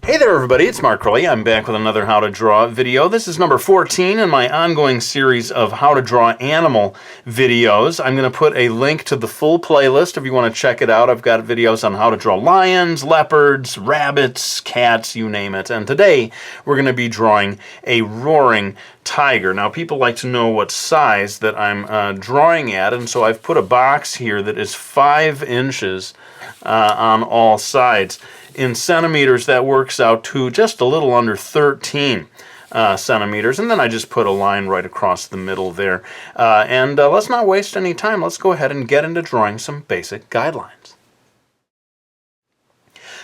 Hey there everybody, it's markcrilley. I'm back with another How to Draw video. This is number 14 in my ongoing series of How to Draw Animal videos. I'm going to put a link to the full playlist if you want to check it out. I've got videos on how to draw lions, leopards, rabbits, cats, you name it. And today we're going to be drawing a roaring tiger. Now people like to know what size that I'm drawing at, and so I've put a box here that is 5 inches on all sides. In centimeters, that works out to just a little under 13 centimeters, and then I just put a line right across the middle there. Let's not waste any time. Let's go ahead and get into drawing some basic guidelines.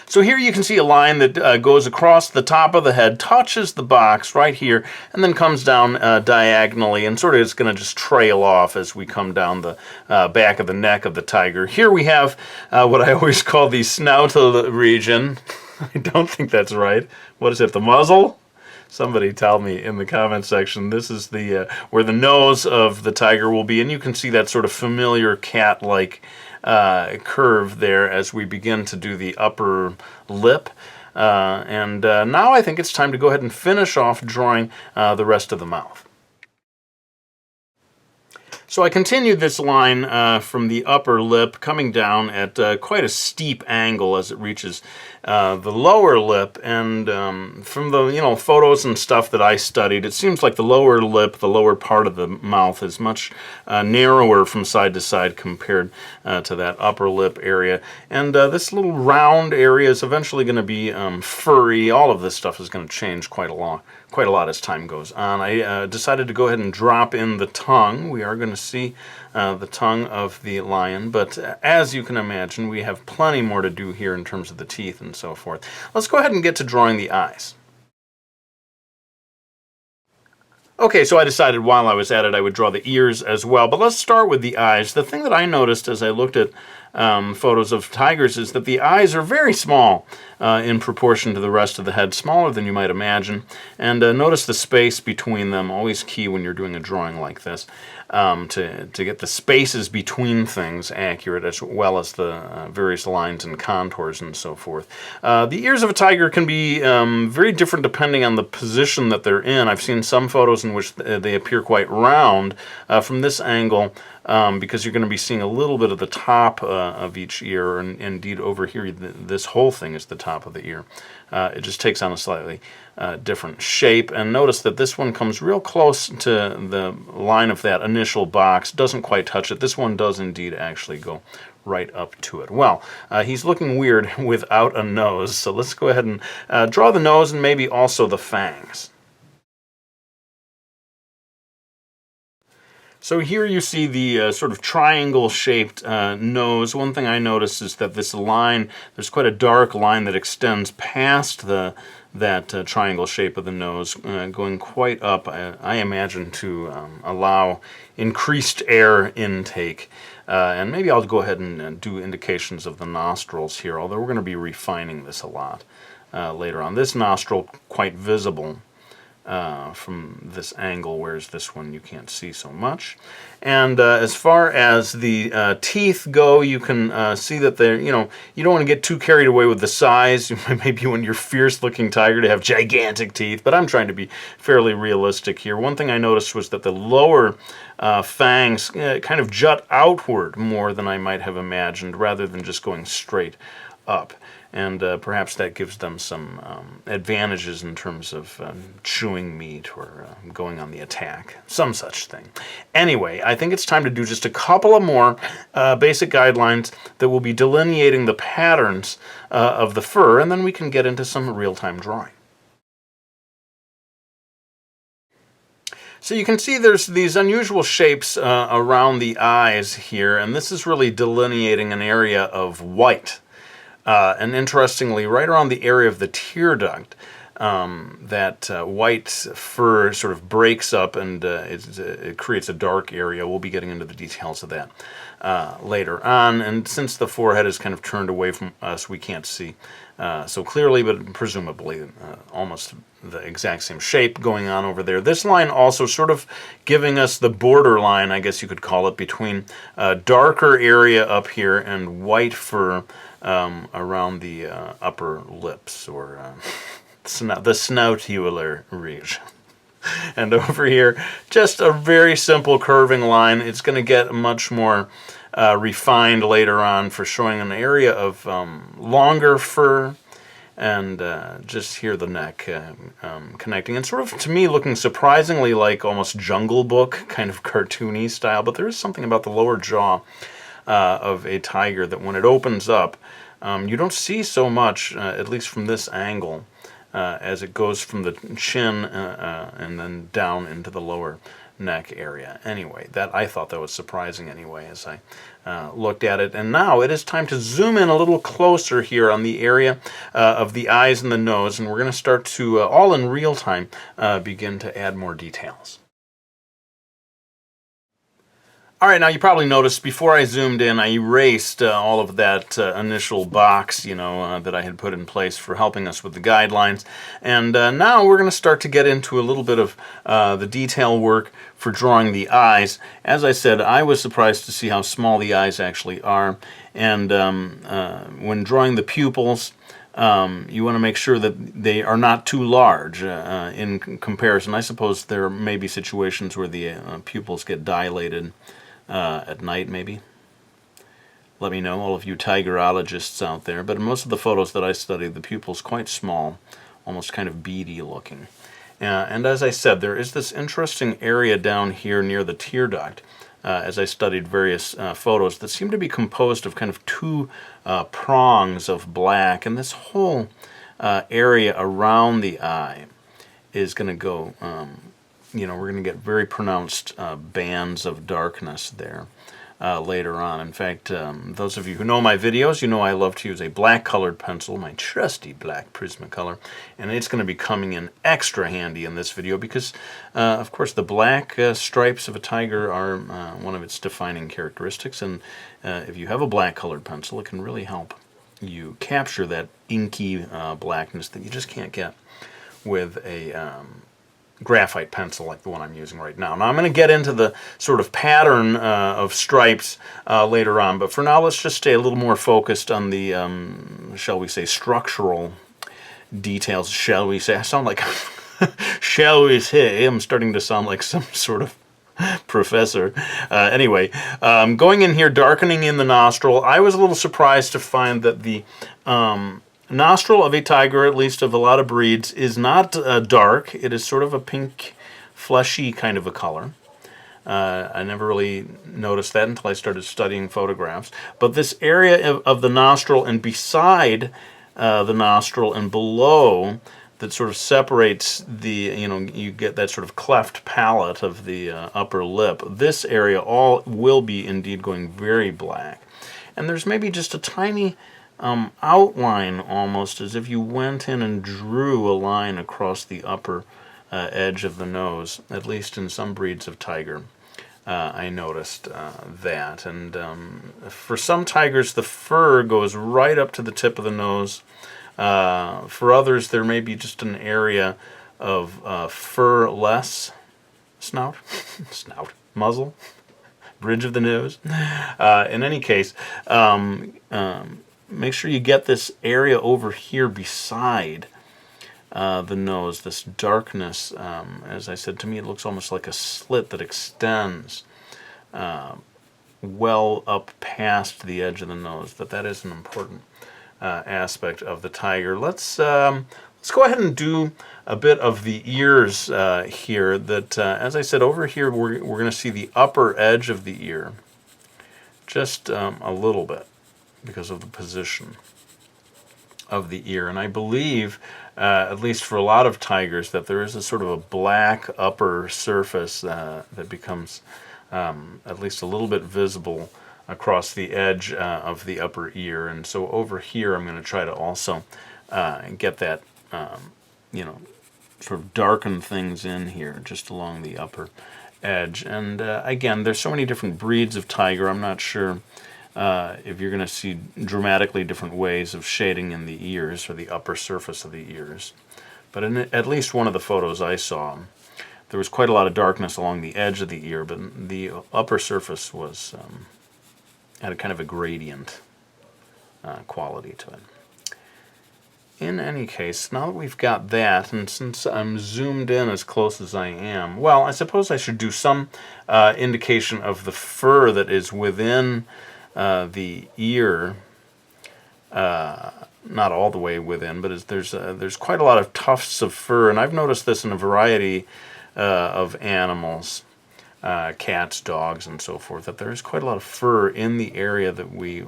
So here you can see a line that goes across the top of the head, touches the box right here, and then comes down diagonally and sort of is going to just trail off as we come down the back of the neck of the tiger. Here we have what I always call the snout region. I don't think that's right. What is it, the muzzle? Somebody tell me in the comment section. This is the where the nose of the tiger will be, and you can see that sort of familiar cat-like curve there as we begin to do the upper lip. Now I think it's time to go ahead and finish off drawing the rest of the mouth. So I continued this line from the upper lip, coming down at quite a steep angle as it reaches the lower lip, and from the photos and stuff that I studied, it seems like the lower lip, the lower part of the mouth, is much narrower from side to side compared to that upper lip area. And this little round area is eventually going to be furry. All of this stuff is going to change quite a lot as time goes on. I decided to go ahead and drop in the tongue. We are going to see the tongue of the lion, but as you can imagine, we have plenty more to do here in terms of the teeth and so forth. Let's go ahead and get to drawing the eyes. Okay, so I decided while I was at it I would draw the ears as well, but let's start with the eyes. The thing that I noticed as I looked at photos of tigers is that the eyes are very small in proportion to the rest of the head, smaller than you might imagine. And notice the space between them, always key when you're doing a drawing like this, to get the spaces between things accurate, as well as the various lines and contours and so forth. The ears of a tiger can be very different depending on the position that they're in. I've seen some photos in which they appear quite round from this angle, because you're going to be seeing a little bit of the top of each ear, and indeed over here this whole thing is the top of the ear. It just takes on a slightly different shape, and notice that this one comes real close to the line of that initial box, doesn't quite touch it. This one does indeed actually go right up to it. Well, he's looking weird without a nose, so let's go ahead and draw the nose and maybe also the fangs. So here you see the sort of triangle-shaped nose. One thing I noticed is that this line, there's quite a dark line that extends past that triangle shape of the nose, going quite up, I imagine, to allow increased air intake. And maybe I'll go ahead and do indications of the nostrils here, although we're going to be refining this a lot later on. This nostril quite visible from this angle, whereas this one you can't see so much. And as far as the teeth go, you can see that they're, you don't want to get too carried away with the size. Maybe when you're a fierce-looking tiger to have gigantic teeth, but I'm trying to be fairly realistic here. One thing I noticed was that the lower fangs kind of jut outward more than I might have imagined, rather than just going straight up. And perhaps that gives them some advantages in terms of chewing meat or going on the attack, some such thing. Anyway, I think it's time to do just a couple of more basic guidelines that will be delineating the patterns of the fur, and then we can get into some real-time drawing. So you can see there's these unusual shapes around the eyes here, and this is really delineating an area of white. And interestingly, right around the area of the tear duct, that white fur sort of breaks up and it creates a dark area. We'll be getting into the details of that later on. And since the forehead is kind of turned away from us, we can't see so clearly, but presumably almost the exact same shape going on over there. This line also sort of giving us the border line, I guess you could call it, between a darker area up here and white fur around the upper lips, or the snoutular region. And over here, just a very simple curving line. It's going to get much more refined later on for showing an area of longer fur, and just here the neck connecting, and sort of, to me, looking surprisingly like almost Jungle Book, kind of cartoony style. But there is something about the lower jaw of a tiger that when it opens up, you don't see so much, at least from this angle, as it goes from the chin and then down into the lower neck area. Anyway, I thought that was surprising anyway as I looked at it. And now it is time to zoom in a little closer here on the area of the eyes and the nose, and we're going to start to, all in real time, begin to add more details. All right, now you probably noticed before I zoomed in, I erased all of that initial box, that I had put in place for helping us with the guidelines. And now we're going to start to get into a little bit of the detail work for drawing the eyes. As I said, I was surprised to see how small the eyes actually are. And when drawing the pupils, you want to make sure that they are not too large in comparison. I suppose there may be situations where the pupils get dilated at night, maybe. Let me know, all of you tigerologists out there. But in most of the photos that I studied, the pupil's quite small, almost kind of beady looking. And as I said, there is this interesting area down here near the tear duct, as I studied various photos, that seem to be composed of kind of two prongs of black. And this whole area around the eye is going to go... we're going to get very pronounced bands of darkness there later on. In fact, those of you who know my videos, you know I love to use a black colored pencil, my trusty black Prismacolor, and it's going to be coming in extra handy in this video because, of course, the black stripes of a tiger are one of its defining characteristics, and if you have a black colored pencil, it can really help you capture that inky blackness that you just can't get with a graphite pencil like the one I'm using right now. Now I'm going to get into the sort of pattern of stripes later on, but for now let's just stay a little more focused on the, shall we say, structural details, shall we say. I sound like, shall we say, I'm starting to sound like some sort of professor. Anyway, going in here, darkening in the nostril, I was a little surprised to find that the nostril of a tiger, at least of a lot of breeds, is not dark. It is sort of a pink, fleshy kind of a color. I never really noticed that until I started studying photographs. But this area of the nostril and beside the nostril and below, that sort of separates the, you get that sort of cleft palate of the upper lip. This area all will be indeed going very black. And there's maybe just a tiny outline, almost as if you went in and drew a line across the upper edge of the nose, at least in some breeds of tiger. I noticed that. And for some tigers, the fur goes right up to the tip of the nose. For others, there may be just an area of fur-less snout, muzzle, bridge of the nose. In any case, make sure you get this area over here beside the nose, this darkness. As I said, to me it looks almost like a slit that extends well up past the edge of the nose. That is an important aspect of the tiger. Let's go ahead and do a bit of the ears here. That, as I said, over here we're going to see the upper edge of the ear, just a little bit, because of the position of the ear. And I believe, at least for a lot of tigers, that there is a sort of a black upper surface that becomes at least a little bit visible across the edge of the upper ear. And so over here I'm going to try to also get that, sort of darken things in here just along the upper edge. And again, there's so many different breeds of tiger, I'm not sure if you're going to see dramatically different ways of shading in the ears or the upper surface of the ears. But in at least one of the photos I saw, there was quite a lot of darkness along the edge of the ear, but the upper surface was had a kind of a gradient quality to it. In any case, now that we've got that, and since I'm zoomed in as close as I am, well, I suppose I should do some indication of the fur that is within the ear. Not all the way within, but there's quite a lot of tufts of fur, and I've noticed this in a variety of animals, cats, dogs, and so forth, that there is quite a lot of fur in the area that we,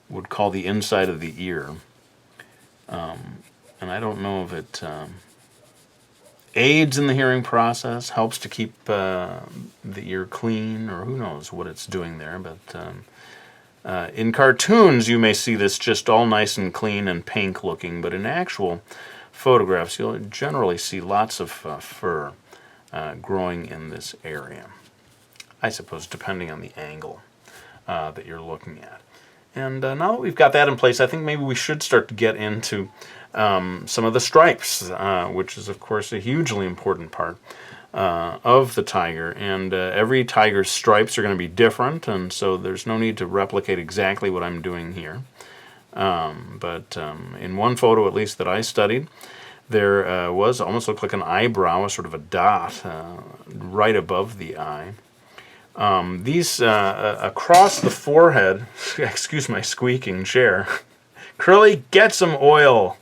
would call the inside of the ear. And I don't know if it aids in the hearing process, helps to keep the ear clean, or who knows what it's doing there, but in cartoons you may see this just all nice and clean and pink looking, but in actual photographs you'll generally see lots of fur growing in this area. I suppose depending on the angle that you're looking at. And now that we've got that in place, I think maybe we should start to get into some of the stripes, which is of course a hugely important part of the tiger. And every tiger's stripes are going to be different, and so there's no need to replicate exactly what I'm doing here. But in one photo, at least, that I studied, there was almost looked like an eyebrow, a sort of a dot right above the eye. These across the forehead, excuse my squeaking chair, Curly, get some oil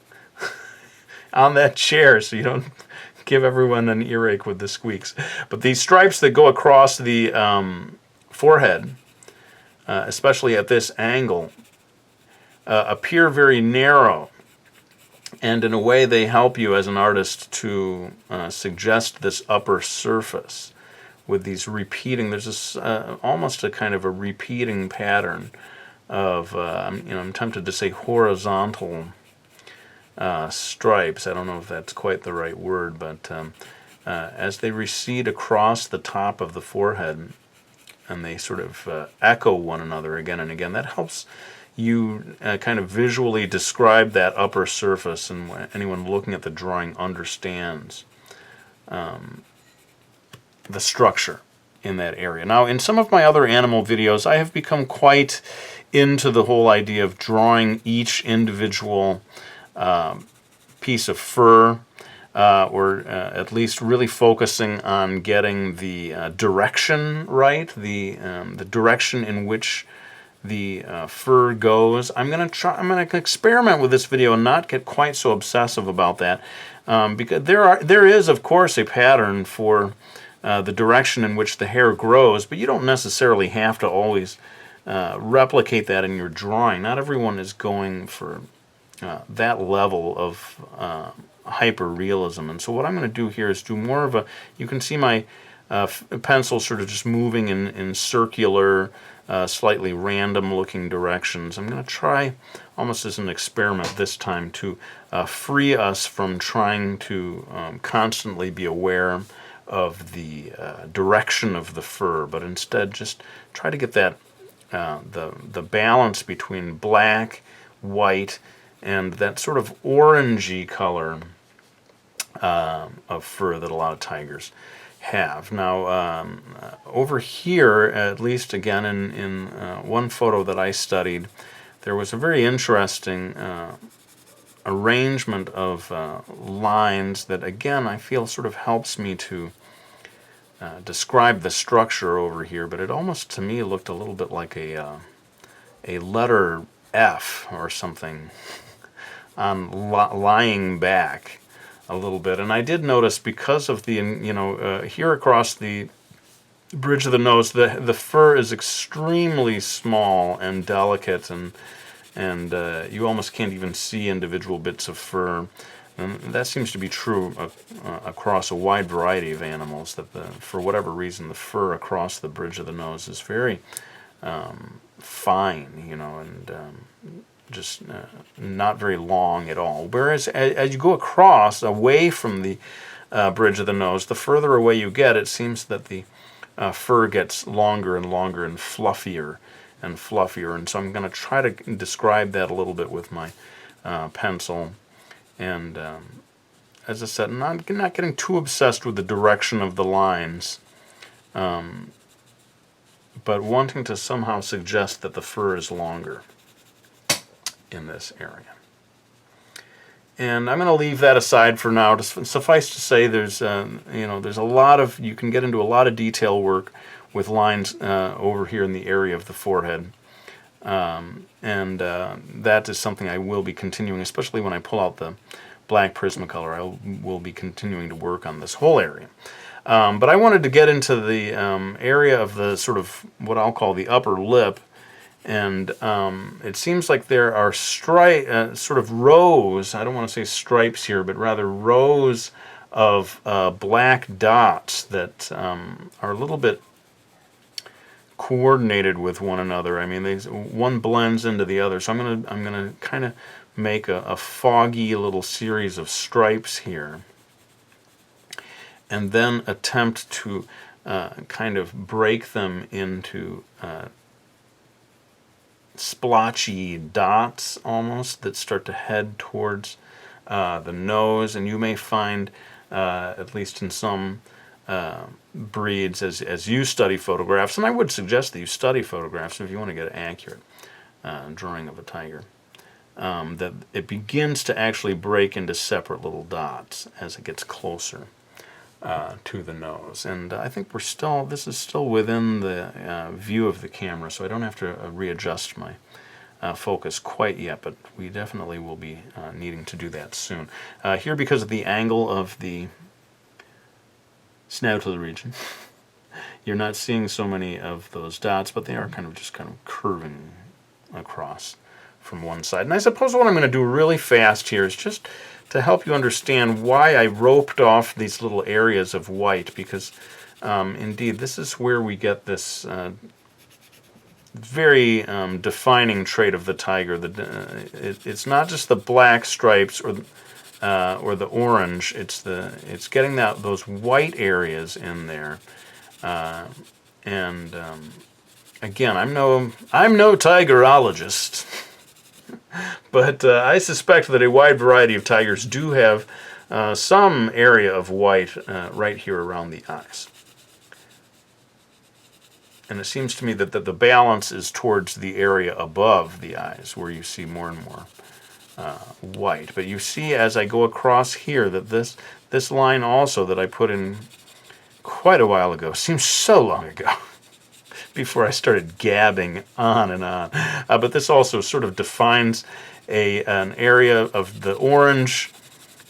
on that chair so you don't give everyone an earache with the squeaks. But these stripes that go across the forehead, especially at this angle, appear very narrow. And in a way they help you as an artist to suggest this upper surface with these repeating, there's this almost a kind of a repeating pattern of, I'm tempted to say horizontal stripes. I don't know if that's quite the right word, but as they recede across the top of the forehead and they sort of echo one another again and again, that helps you kind of visually describe that upper surface, and anyone looking at the drawing understands the structure in that area. Now, in some of my other animal videos, I have become quite into the whole idea of drawing each individual piece of fur, or at least really focusing on getting the direction right, the direction in which the fur goes. I'm going to experiment with this video and not get quite so obsessive about that, because there is, of course, a pattern for the direction in which the hair grows, but you don't necessarily have to always replicate that in your drawing. Not everyone is going for that level of hyper-realism. And so what I'm going to do here is do more of a, you can see my pencil sort of just moving in circular, slightly random looking directions. I'm going to try, almost as an experiment this time, to free us from trying to constantly be aware of the direction of the fur, but instead just try to get that the balance between black, white, and that sort of orangey color of fur that a lot of tigers have. Now, over here, at least again in one photo that I studied, there was a very interesting arrangement of lines that, again, I feel sort of helps me to describe the structure over here, but it almost to me looked a little bit like a letter F or something on lying back a little bit. And I did notice, because of the, here across the bridge of the nose, the fur is extremely small and delicate, and you almost can't even see individual bits of fur. And that seems to be true across a wide variety of animals, that for whatever reason the fur across the bridge of the nose is very fine, and just not very long at all. Whereas as you go across, away from the bridge of the nose, the further away you get, it seems that the fur gets longer and longer and fluffier and fluffier. And so I'm going to try to describe that a little bit with my pencil. And as I said, not getting too obsessed with the direction of the lines. but wanting to somehow suggest that the fur is longer in this area. And I'm going to leave that aside for now. Just suffice to say, there's there's a lot of, you can get into a lot of detail work with lines over here in the area of the forehead, and that is something I will be continuing, especially when I pull out the black Prismacolor. I will be continuing to work on this whole area. But I wanted to get into the area of the sort of what I'll call the upper lip. And it seems like there are sort of rows, I don't want to say stripes here, but rather rows of black dots that are a little bit coordinated with one another. I mean, one blends into the other. So I'm gonna kind of make a foggy little series of stripes here, and then attempt to kind of break them into splotchy dots almost that start to head towards the nose. And you may find, at least in some breeds, as you study photographs, and I would suggest that you study photographs if you want to get an accurate drawing of a tiger, that it begins to actually break into separate little dots as it gets closer to the nose. And I think this is still within the view of the camera, so I don't have to readjust my focus quite yet, but we definitely will be needing to do that soon. Here, because of the angle of the snout region, you're not seeing so many of those dots, but they are kind of curving across from one side. And I suppose what I'm going to do really fast here is just to help you understand why I roped off these little areas of white, because indeed this is where we get this very defining trait of the tiger. It's not just the black stripes or the orange. It's getting those white areas in there. Again, I'm no tigerologist. But I suspect that a wide variety of tigers do have some area of white right here around the eyes. And it seems to me that the balance is towards the area above the eyes, where you see more and more white. But you see, as I go across here, that this line also that I put in quite a while ago, seems so long ago, before I started gabbing on and on. But this also sort of defines an area of the orange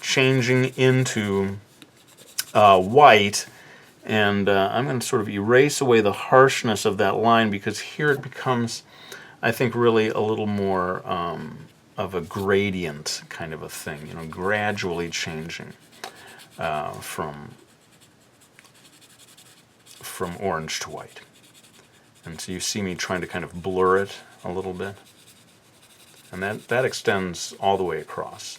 changing into white. And I'm going to sort of erase away the harshness of that line, because here it becomes, I think, really a little more of a gradient kind of a thing, gradually changing from orange to white. And so you see me trying to kind of blur it a little bit. And that extends all the way across,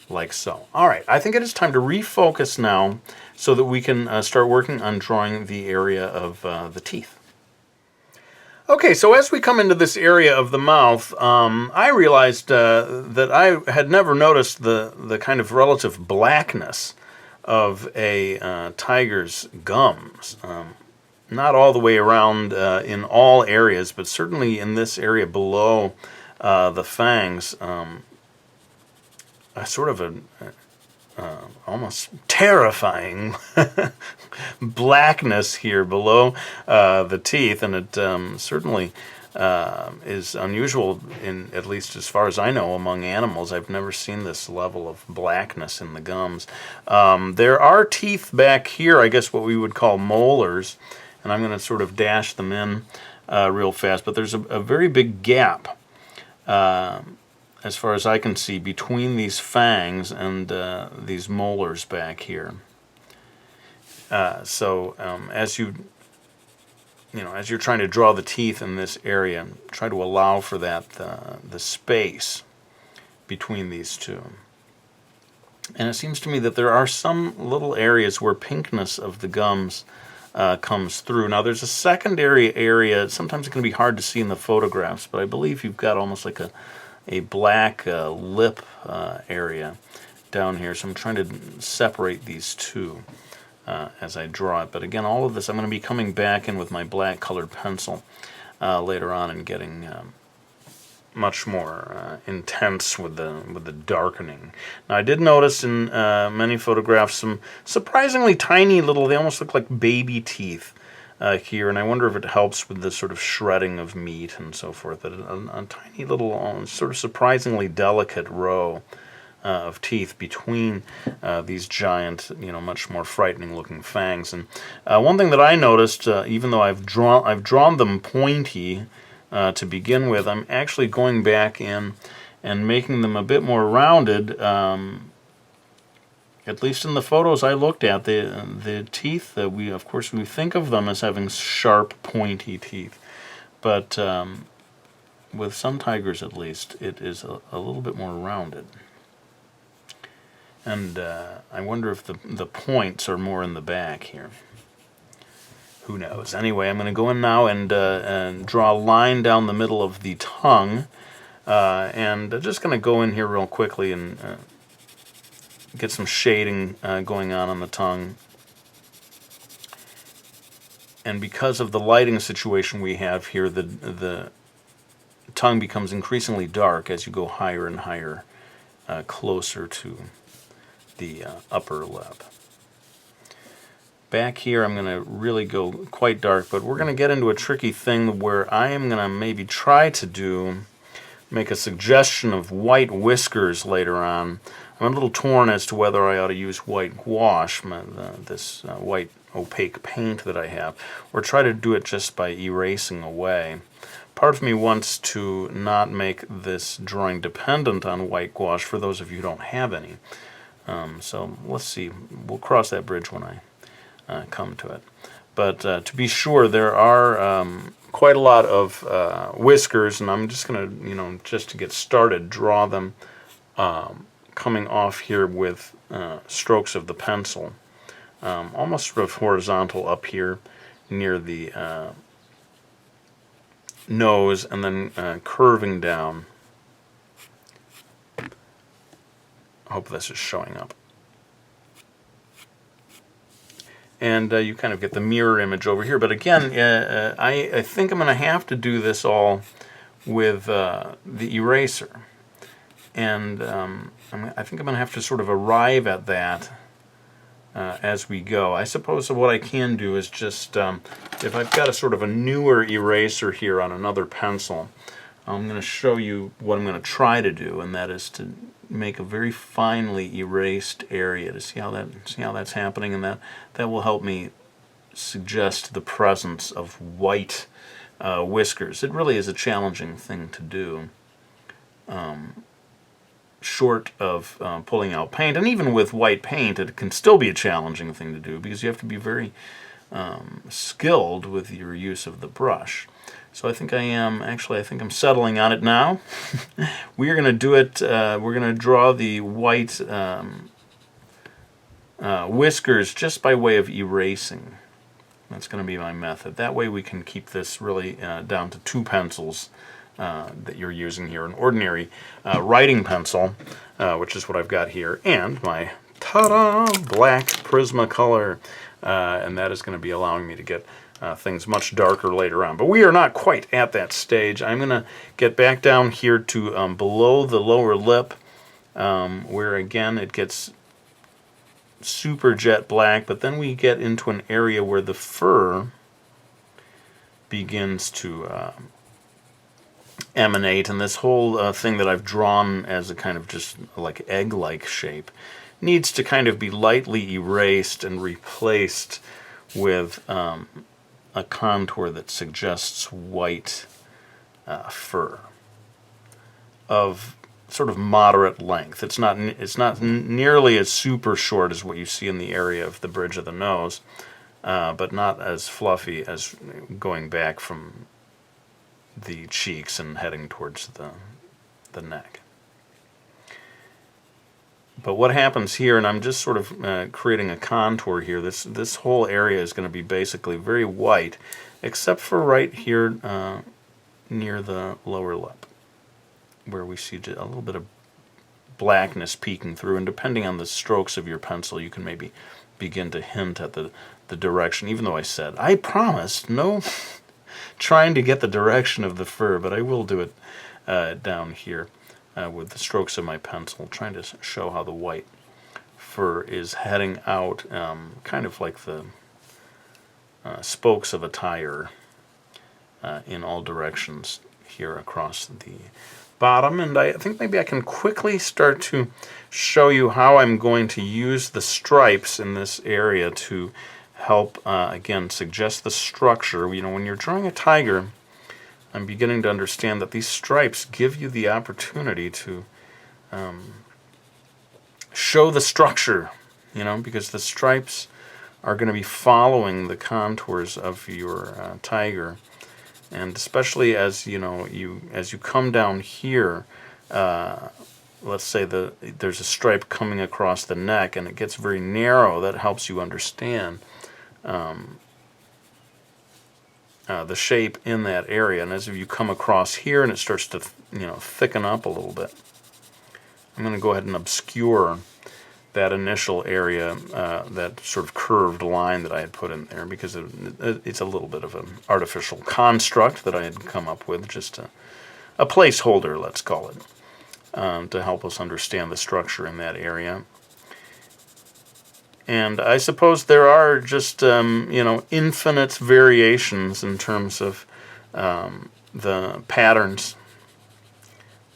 like so. All right, I think it is time to refocus now so that we can start working on drawing the area of the teeth. Okay, so as we come into this area of the mouth, I realized that I had never noticed the kind of relative blackness of a tiger's gums. Not all the way around in all areas, but certainly in this area below the fangs, a sort of almost terrifying blackness here below the teeth, and it certainly is unusual, at least as far as I know, among animals. I've never seen this level of blackness in the gums. There are teeth back here, I guess what we would call molars, and I'm going to sort of dash them in real fast, but there's a very big gap, as far as I can see, between these fangs and these molars back here. So as you're trying to draw the teeth in this area, try to allow for that the space between these two. And it seems to me that there are some little areas where pinkness of the gums comes through. Now there's a secondary area. Sometimes it can be hard to see in the photographs, but I believe you've got almost like a black lip area down here. So I'm trying to separate these two. as I draw it. But again, all of this I'm going to be coming back in with my black colored pencil later on and getting much more intense with the darkening. Now I did notice in many photographs some surprisingly tiny little, they almost look like baby teeth here, and I wonder if it helps with the sort of shredding of meat and so forth. That a tiny little, sort of surprisingly delicate row of teeth between these giant, much more frightening looking fangs. And one thing that I noticed, even though I've drawn them pointy to begin with, I'm actually going back in and making them a bit more rounded. At least in the photos I looked at, the teeth, we think of them as having sharp, pointy teeth, but with some tigers at least, it is a little bit more rounded. And I wonder if the points are more in the back here. Who knows? Anyway, I'm going to go in now and draw a line down the middle of the tongue, and I'm just going to go in here real quickly and get some shading going on the tongue. And because of the lighting situation we have here, the tongue becomes increasingly dark as you go higher and higher, closer to the upper lip. Back here I'm going to really go quite dark, but we're going to get into a tricky thing where I am going to maybe try to make a suggestion of white whiskers later on. I'm a little torn as to whether I ought to use white gouache, this white opaque paint that I have, or try to do it just by erasing away. Part of me wants to not make this drawing dependent on white gouache for those of you who don't have any. So let's see. We'll cross that bridge when I come to it. But to be sure, there are quite a lot of whiskers, and I'm just going to, just to get started, draw them coming off here with strokes of the pencil, almost sort of horizontal up here near the nose, and then curving down. I hope this is showing up. And you kind of get the mirror image over here. But again, I think I'm going to have to do this all with the eraser. And I think I'm going to have to sort of arrive at that as we go. I suppose what I can do is just, if I've got a sort of a newer eraser here on another pencil, I'm going to show you what I'm going to try to do, and that is to make a very finely erased area to see how that's happening, and that will help me suggest the presence of white whiskers. It really is a challenging thing to do, short of pulling out paint, and even with white paint it can still be a challenging thing to do because you have to be very skilled with your use of the brush. So I think I'm settling on it now. We are going to do it, we're going to draw the white whiskers just by way of erasing. That's going to be my method. That way we can keep this really down to 2 pencils that you're using here. An ordinary writing pencil, which is what I've got here, and my ta-da, black Prismacolor, and that is going to be allowing me to get things much darker later on. But we are not quite at that stage. I'm going to get back down here to below the lower lip, where again it gets super jet black, but then we get into an area where the fur begins to emanate, and this whole thing that I've drawn as a kind of just like egg-like shape needs to kind of be lightly erased and replaced with a contour that suggests white fur of sort of moderate length. It's not nearly as super short as what you see in the area of the bridge of the nose, but not as fluffy as going back from the cheeks and heading towards the neck. But what happens here, and I'm just sort of creating a contour here, this whole area is going to be basically very white, except for right here near the lower lip, where we see a little bit of blackness peeking through, and depending on the strokes of your pencil, you can maybe begin to hint at the direction, even though I said, I promised no trying to get the direction of the fur, but I will do it down here with the strokes of my pencil, trying to show how the white fur is heading out, kind of like the spokes of a tire in all directions here across the bottom. And I think maybe I can quickly start to show you how I'm going to use the stripes in this area to help, again, suggest the structure. You know, when you're drawing a tiger, I'm beginning to understand that these stripes give you the opportunity to show the structure, you know, because the stripes are going to be following the contours of your tiger. And especially as you know, as you come down here, let's say there's a stripe coming across the neck and it gets very narrow. That helps you understand the shape in that area. And as you come across here and it starts to thicken up a little bit, I'm going to go ahead and obscure that initial area, that sort of curved line that I had put in there, because it's a little bit of an artificial construct that I had come up with, just a placeholder, let's call it, to help us understand the structure in that area. And I suppose there are just infinite variations in terms of the patterns.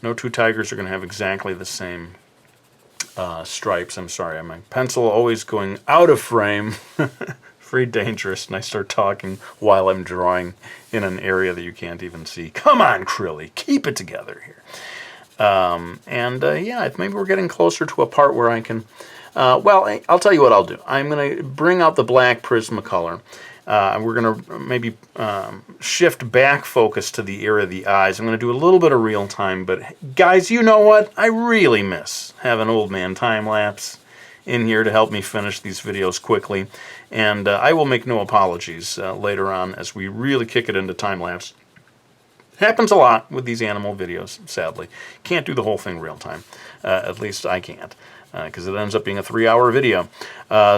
No two tigers are going to have exactly the same stripes. I'm sorry, my pencil always going out of frame. Very dangerous, and I start talking while I'm drawing in an area that you can't even see. Come on, Crilly, keep it together here. Yeah, maybe we're getting closer to a part where I can, well, I'll tell you what I'll do. I'm going to bring out the black Prismacolor. We're going to maybe shift back focus to the area of the eyes. I'm going to do a little bit of real time, but guys, you know what? I really miss having old man time-lapse in here to help me finish these videos quickly. And I will make no apologies later on as we really kick it into time-lapse. Happens a lot with these animal videos, sadly. Can't do the whole thing real time. At least I can't, because it ends up being a 3-hour video.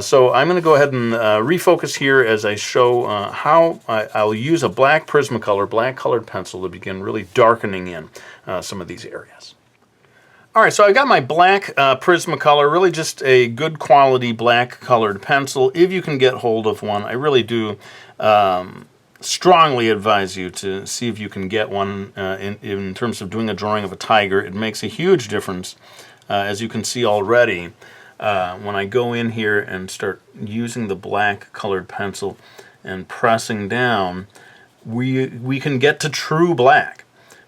So I'm going to go ahead and refocus here as I show how I'll use a black Prismacolor, black colored pencil, to begin really darkening in some of these areas. All right, so I've got my black Prismacolor, really just a good quality black colored pencil. If you can get hold of one, I really do strongly advise you to see if you can get one in terms of doing a drawing of a tiger. It makes a huge difference. As you can see already, when I go in here and start using the black colored pencil and pressing down, we can get to true black,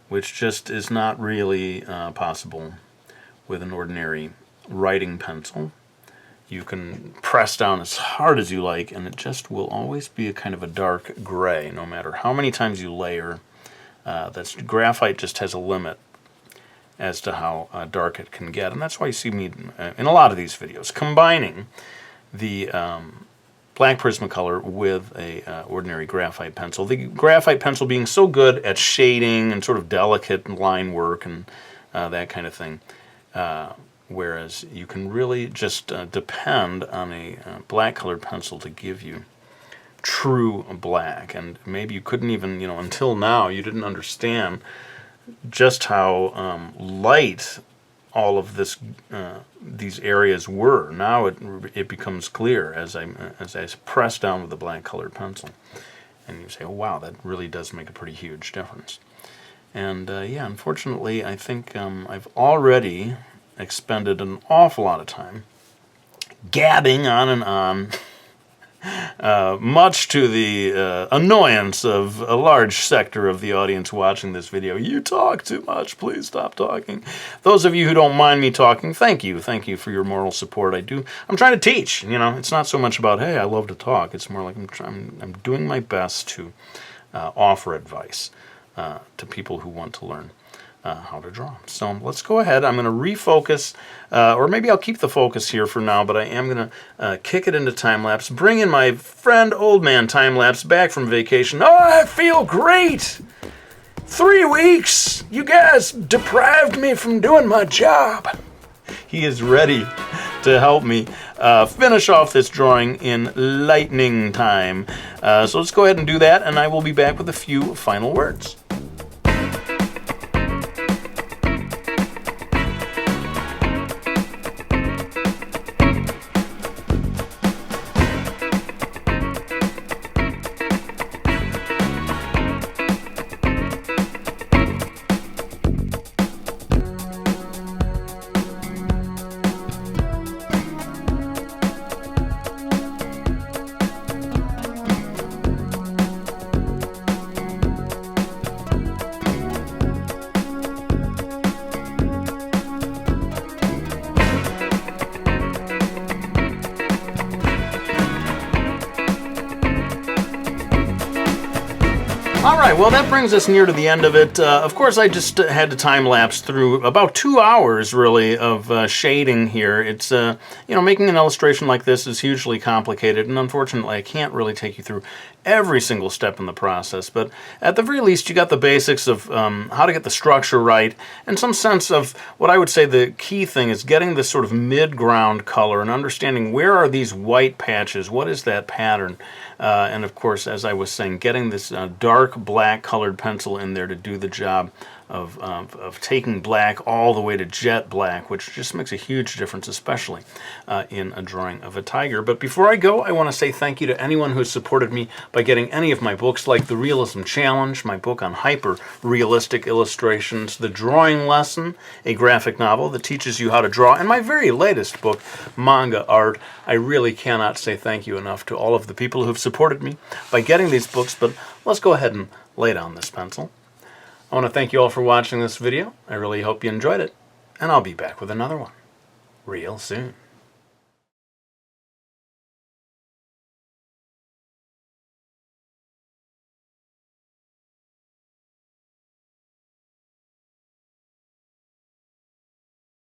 which just is not really possible with an ordinary writing pencil. You can press down as hard as you like, and it just will always be a kind of a dark gray, no matter how many times you layer. Graphite just has a limit as to how dark it can get, and that's why you see me in a lot of these videos combining the black Prismacolor with a ordinary graphite pencil. The graphite pencil being so good at shading and sort of delicate line work and that kind of thing. Whereas you can really just depend on a black colored pencil to give you true black. And maybe you couldn't even, until now, you didn't understand just how light all of these areas were. Now it becomes clear as I press down with the black colored pencil. And you say, oh wow, that really does make a pretty huge difference. And yeah, unfortunately, I think I've already expended an awful lot of time gabbing on and on, much to the annoyance of a large sector of the audience watching this video. You talk too much, please stop talking. Those of you who don't mind me talking, thank you for your moral support. I'm trying to teach, it's not so much about, hey, I love to talk. It's more like I'm doing my best to offer advice to people who want to learn how to draw. So let's go ahead. I'm going to refocus, or maybe I'll keep the focus here for now, but I am going to kick it into time-lapse, bring in my friend Old Man Time-Lapse back from vacation. Oh, I feel great! 3 weeks! You guys deprived me from doing my job. He is ready to help me finish off this drawing in lightning time. So let's go ahead and do that, and I will be back with a few final words. Alright, well that brings us near to the end of it. Of course I just had to time-lapse through about 2 hours, really, of shading here. It's, you know, making an illustration like this is hugely complicated, and unfortunately I can't really take you through every single step in the process, but at the very least you got the basics of how to get the structure right, and some sense of what I would say the key thing is getting this sort of mid-ground color and understanding where are these white patches, what is that pattern, and of course, as I was saying, getting this dark black colored pencil in there to do the job of taking black all the way to jet black, which just makes a huge difference, especially in a drawing of a tiger. But before I go, I want to say thank you to anyone who has supported me by getting any of my books, like the Realism Challenge, my book on hyper-realistic illustrations, The Drawing Lesson, a graphic novel that teaches you how to draw, and my very latest book, Manga Art. I really cannot say thank you enough to all of the people who have supported me by getting these books, but let's go ahead and lay down this pencil. I want to thank you all for watching this video. I really hope you enjoyed it, and I'll be back with another one real soon.